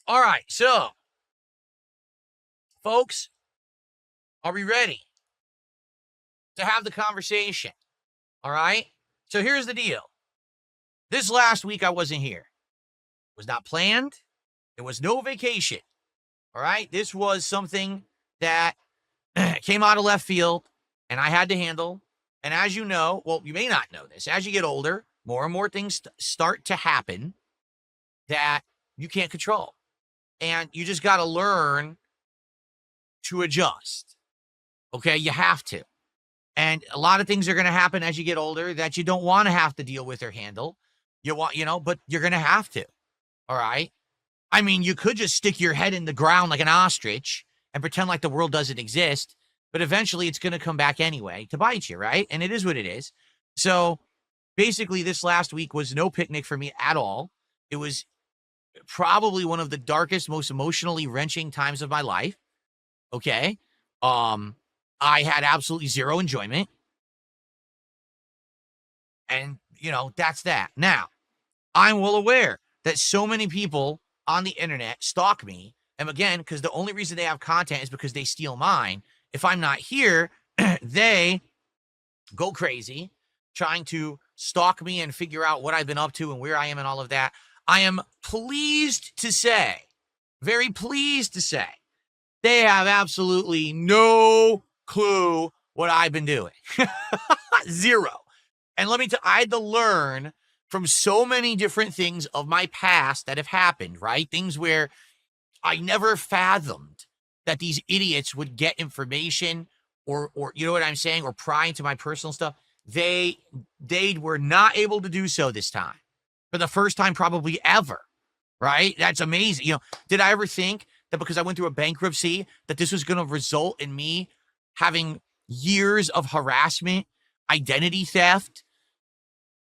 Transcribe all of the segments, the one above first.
All right, so, folks, are we ready to have the conversation? All right? So here's the deal. This last week I wasn't here. It was not planned. There was no vacation. All right? This was something that came out of left field and I had to handle. And as you know, well, you may not know this, as you get older, more and more things start to happen that you can't control. And you just got to learn to adjust. Okay? You have to. And a lot of things are going to happen as you get older that you don't want to have to deal with or handle. But you're going to have to. All right? I mean, you could just stick your head in the ground like an ostrich and pretend like the world doesn't exist, but eventually it's going to come back anyway to bite you, right? And it is what it is. So basically, this last week was no picnic for me at all. It was probably one of the darkest, most emotionally wrenching times of my life. Okay. I had absolutely zero enjoyment. And, that's that. Now, I'm well aware that so many people on the internet stalk me. And again, because the only reason they have content is because they steal mine. If I'm not here, they go crazy trying to stalk me and figure out what I've been up to and where I am and all of that. I am pleased to say, very pleased to say, they have absolutely no clue what I've been doing. Zero. And let me tell you, I had to learn from so many different things of my past that have happened, right? Things where I never fathomed that these idiots would get information or you know what I'm saying, or pry into my personal stuff. They were not able to do so this time. For the first time probably ever, right? That's amazing. Did I ever think that because I went through a bankruptcy that this was going to result in me having years of harassment, identity theft,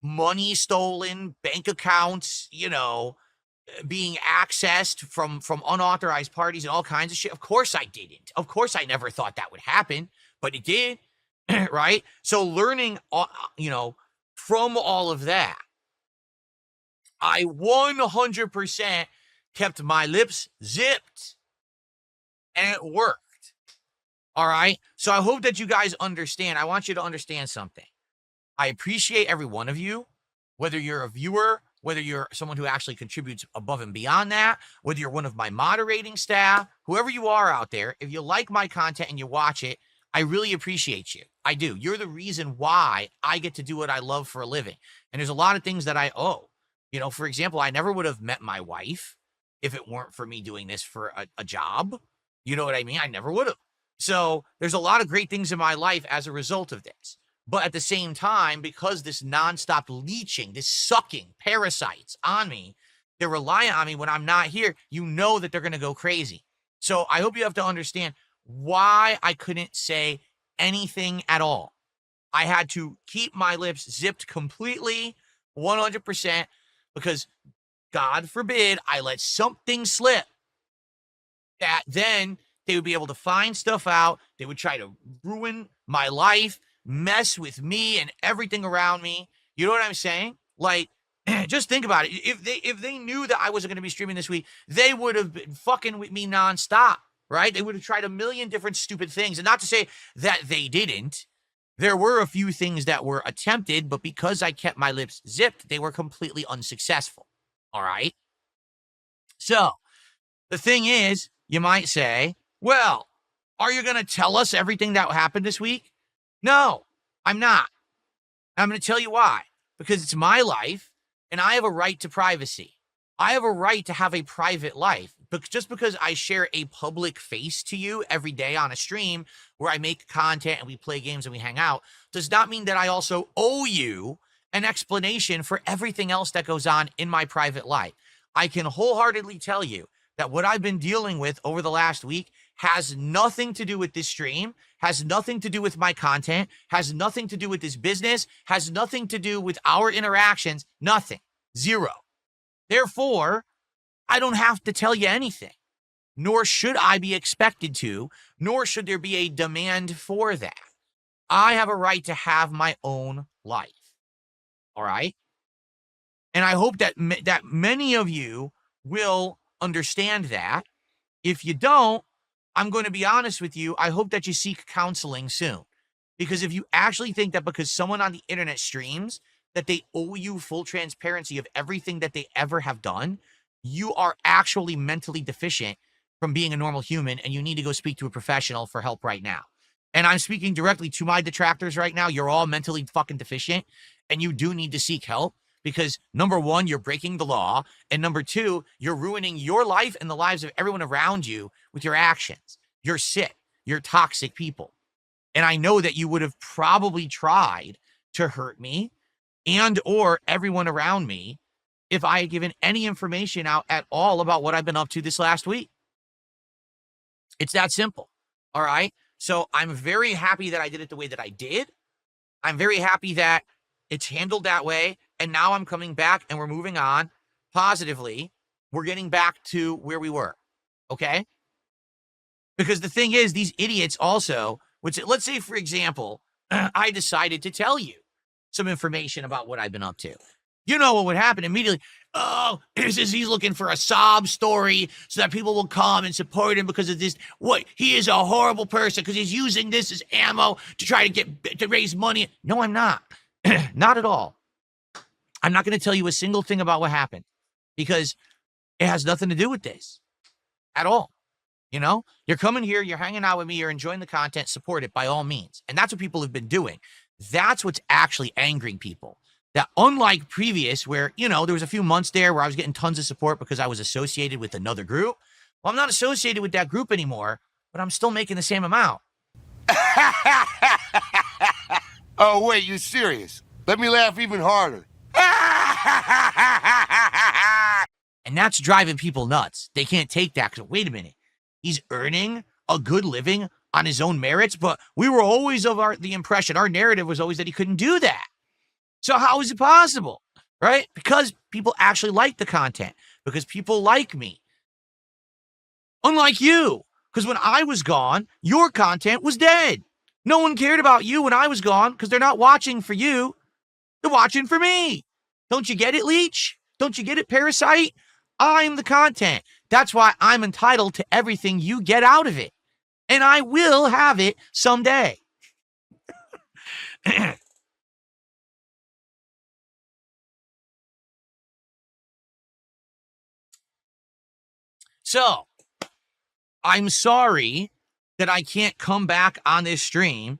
money stolen, bank accounts, being accessed from unauthorized parties and all kinds of shit? Of course I didn't. Of course I never thought that would happen, but it did, right? So learning, from all of that, I 100% kept my lips zipped, and it worked. All right? So I hope that you guys understand. I want you to understand something. I appreciate every one of you, whether you're a viewer, whether you're someone who actually contributes above and beyond that, whether you're one of my moderating staff, whoever you are out there, if you like my content and you watch it, I really appreciate you. I do. You're the reason why I get to do what I love for a living. And there's a lot of things that I owe. For example, I never would have met my wife if it weren't for me doing this for a job. You know what I mean? I never would have. So there's a lot of great things in my life as a result of this. But at the same time, because this nonstop leeching, this sucking parasites on me, they're reliant on me when I'm not here, that they're going to go crazy. So I hope you have to understand why I couldn't say anything at all. I had to keep my lips zipped completely, 100%, because God forbid I let something slip that then they would be able to find stuff out. They would try to ruin my life, mess with me and everything around me. You know what I'm saying? Like, just think about it. If they knew that I wasn't going to be streaming this week, they would have been fucking with me nonstop, right? They would have tried a million different stupid things. And not to say that they didn't. There were a few things that were attempted, but because I kept my lips zipped, they were completely unsuccessful. All right? So, the thing is, you might say, well, are you going to tell us everything that happened this week? No, I'm not. I'm going to tell you why. Because it's my life, and I have a right to privacy. I have a right to have a private life. But just because I share a public face to you every day on a stream where I make content and we play games and we hang out, does not mean that I also owe you an explanation for everything else that goes on in my private life. I can wholeheartedly tell you that what I've been dealing with over the last week has nothing to do with this stream, has nothing to do with my content, has nothing to do with this business, has nothing to do with our interactions, nothing, zero. Therefore, I don't have to tell you anything, nor should I be expected to, nor should there be a demand for that. I have a right to have my own life, all right? And I hope that many of you will understand that. If you don't, I'm going to be honest with you. I hope that you seek counseling soon. Because if you actually think that because someone on the internet streams, that they owe you full transparency of everything that they ever have done, you are actually mentally deficient from being a normal human, and you need to go speak to a professional for help right now. And I'm speaking directly to my detractors right now. You're all mentally fucking deficient, and you do need to seek help because number one, you're breaking the law, and number two, you're ruining your life and the lives of everyone around you with your actions. You're sick. You're toxic people. And I know that you would have probably tried to hurt me and or everyone around me if I had given any information out at all about what I've been up to this last week. It's that simple. All right. So I'm very happy that I did it the way that I did. I'm very happy that it's handled that way. And now I'm coming back and we're moving on positively. We're getting back to where we were. Okay. Because the thing is, these idiots also, let's say, for example, I decided to tell you some information about what I've been up to. You know what would happen immediately? Oh, he's looking for a sob story so that people will come and support him because of this. What? He is a horrible person because he's using this as ammo to try to raise money. No, I'm not. Not at all. I'm not going to tell you a single thing about what happened because it has nothing to do with this at all. You know, you're coming here, you're hanging out with me, you're enjoying the content, support it by all means. And that's what people have been doing. That's what's actually angering people. That unlike previous where, you know, there was a few months there where I was getting tons of support because I was associated with another group. Well, I'm not associated with that group anymore, but I'm still making the same amount. Oh, wait, you serious? Let me laugh even harder. And that's driving people nuts. They can't take that because, wait a minute, he's earning a good living on his own merits, but we were always of the impression, our narrative was always that he couldn't do that. So how is it possible, right? Because people actually like the content, because people like me. Unlike you, because when I was gone, your content was dead. No one cared about you when I was gone because they're not watching for you. They're watching for me. Don't you get it, Leech? Don't you get it, Parasite? I'm the content. That's why I'm entitled to everything you get out of it. And I will have it someday. So, I'm sorry that I can't come back on this stream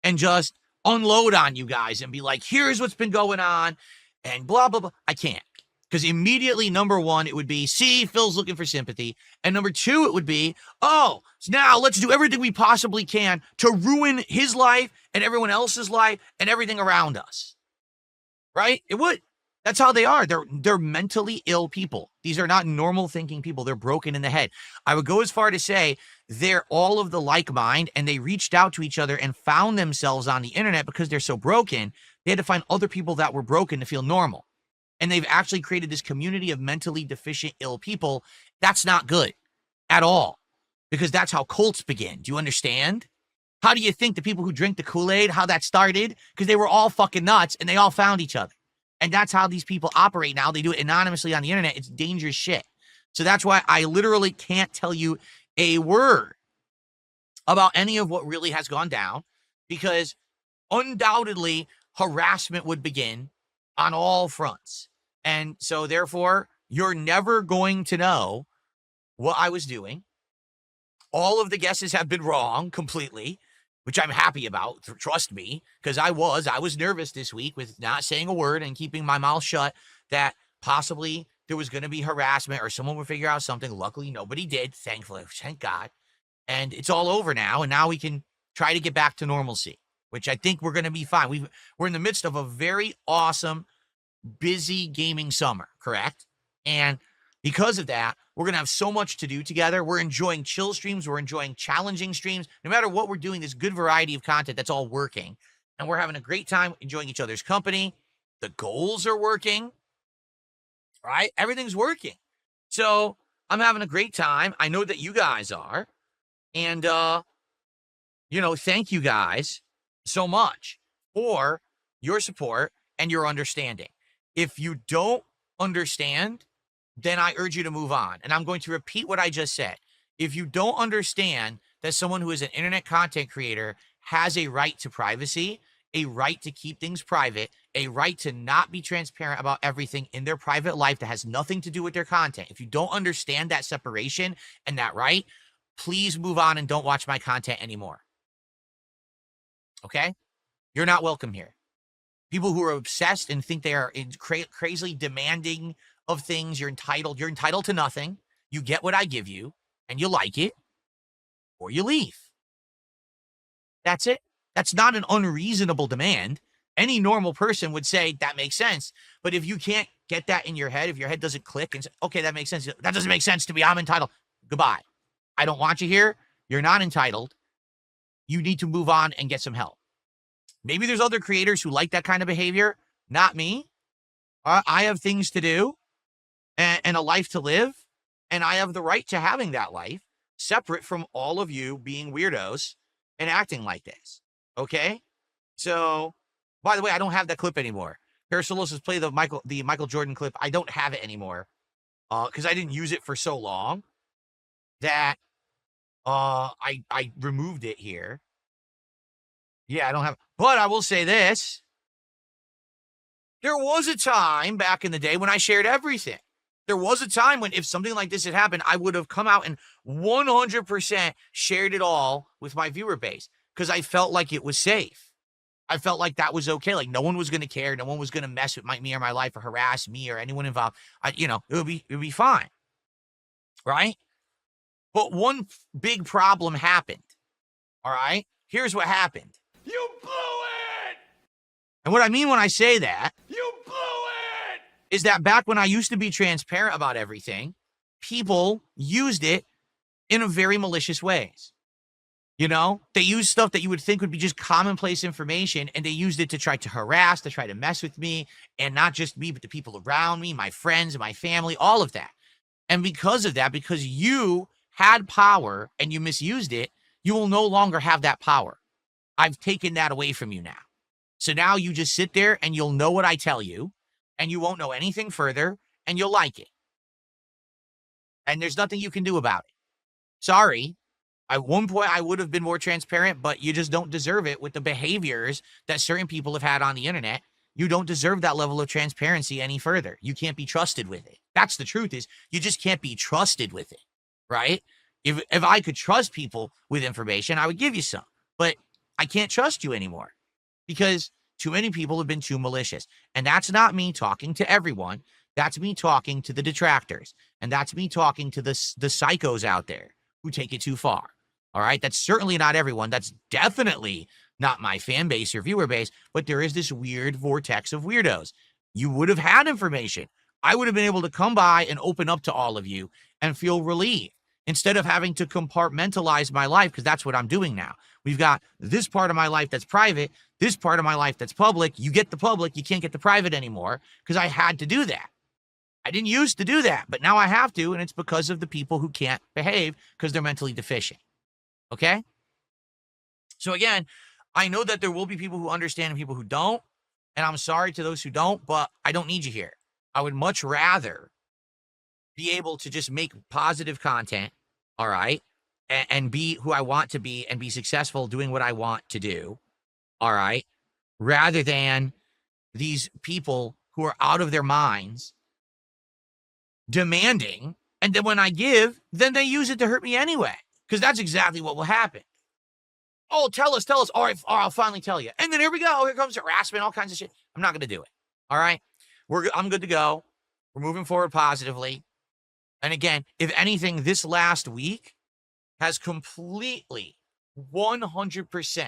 and just unload on you guys and be like, here's what's been going on and blah, blah, blah. I can't. Because immediately, number one, it would be, see, Phil's looking for sympathy. And number two, it would be, oh, so now let's do everything we possibly can to ruin his life and everyone else's life and everything around us. Right? It would. That's how they are. They're mentally ill people. These are not normal thinking people. They're broken in the head. I would go as far to say they're all of the like mind, and they reached out to each other and found themselves on the internet because they're so broken. They had to find other people that were broken to feel normal. And they've actually created this community of mentally deficient, ill people. That's not good at all, because that's how cults begin. Do you understand? How do you think the people who drink the Kool-Aid, how that started? Because they were all fucking nuts and they all found each other. And that's how these people operate now. They do it anonymously on the internet. It's dangerous shit. So that's why I literally can't tell you a word about any of what really has gone down, because undoubtedly harassment would begin on all fronts. And so therefore, you're never going to know what I was doing. All of the guesses have been wrong completely, which I'm happy about. Trust me, because I was nervous this week with not saying a word and keeping my mouth shut that possibly there was going to be harassment or someone would figure out something. Luckily, nobody did, thankfully, thank God. And it's all over now, and now we can try to get back to normalcy, which I think we're going to be fine. We're in the midst of a very awesome, busy gaming summer, correct? And because of that, we're going to have so much to do together. We're enjoying chill streams. We're enjoying challenging streams. No matter what we're doing, there's good variety of content that's all working. And we're having a great time enjoying each other's company. The goals are working, right? Everything's working. So I'm having a great time. I know that you guys are. And, thank you guys so much for your support and your understanding. If you don't understand then I urge you to move on. And I'm going to repeat what I just said. If you don't understand that someone who is an internet content creator has a right to privacy, a right to keep things private, a right to not be transparent about everything in their private life that has nothing to do with their content. If you don't understand that separation and that right, please move on and don't watch my content anymore. Okay? You're not welcome here. People who are obsessed and think they are crazily demanding of things, you're entitled to nothing. You get what I give you and you like it, or you leave. That's it. That's not an unreasonable demand. Any normal person would say that makes sense. But if you can't get that in your head, if your head doesn't click and say, okay, that makes sense. That doesn't make sense to me. I'm entitled. Goodbye. I don't want you here. You're not entitled. You need to move on and get some help. Maybe there's other creators who like that kind of behavior. Not me. I have things to do and a life to live. And I have the right to having that life separate from all of you being weirdos and acting like this. Okay? So, by the way, I don't have that clip anymore. Parasolos has played the Michael Jordan clip. I don't have it anymore because I didn't use it for so long that I removed it here. Yeah, I don't have. But I will say this. There was a time back in the day when I shared everything. There was a time when if something like this had happened, I would have come out and 100% shared it all with my viewer base because I felt like it was safe. I felt like that was okay. Like no one was going to care. No one was going to mess with me or my life or harass me or anyone involved. It would be fine. Right? But one big problem happened. All right? Here's what happened. You blew it! And what I mean when I say that, You blew it! is that back when I used to be transparent about everything, people used it in a very malicious ways. You know, they used stuff that you would think would be just commonplace information, and they used it to try to harass, to try to mess with me, and not just me, but the people around me, my friends, my family, all of that. And because of that, because you had power and you misused it, you will no longer have that power. I've taken that away from you now. So now you just sit there and you'll know what I tell you, and you won't know anything further, and you'll like it. And there's nothing you can do about it. Sorry. At one point, I would have been more transparent, but you just don't deserve it with the behaviors that certain people have had on the internet. You don't deserve that level of transparency any further. You can't be trusted with it. That's the truth is you just can't be trusted with it, right? If I could trust people with information, I would give you some, but I can't trust you anymore because too many people have been too malicious. And that's not me talking to everyone. That's me talking to the detractors. And that's me talking to the psychos out there who take it too far. All right. That's certainly not everyone. That's definitely not my fan base or viewer base, but there is this weird vortex of weirdos. You would have had information. I would have been able to come by and open up to all of you and feel relieved instead of having to compartmentalize my life, because that's what I'm doing now. We've got this part of my life that's private, this part of my life that's public. You get the public, you can't get the private anymore because I had to do that. I didn't used to do that, but now I have to, and it's because of the people who can't behave because they're mentally deficient. Okay? So again, I know that there will be people who understand and people who don't, and I'm sorry to those who don't, but I don't need you here. I would much rather be able to just make positive content, all right, and be who I want to be and be successful doing what I want to do, all right, rather than these people who are out of their minds demanding, and then when I give, then they use it to hurt me anyway, because that's exactly what will happen. Oh, tell us. All right, I'll finally tell you. And then here we go. Here comes harassment, all kinds of shit. I'm not going to do it. All right? I'm good to go. We're moving forward positively. And again, if anything, this last week has completely 100%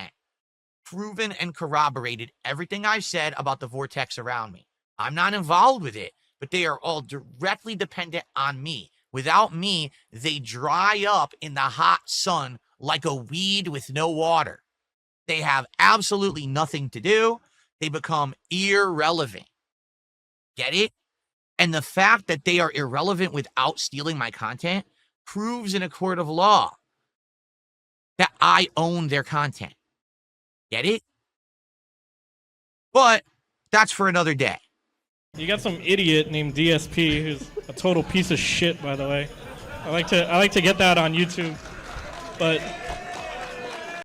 proven and corroborated everything I've said about the vortex around me. I'm not involved with it, but they are all directly dependent on me. Without me, they dry up in the hot sun like a weed with no water. They have absolutely nothing to do. They become irrelevant. Get it? And the fact that they are irrelevant without stealing my content proves in a court of law that I own their content. Get it? But that's for another day. You got some idiot named DSP who's a total piece of shit, by the way. I like to get that on YouTube, but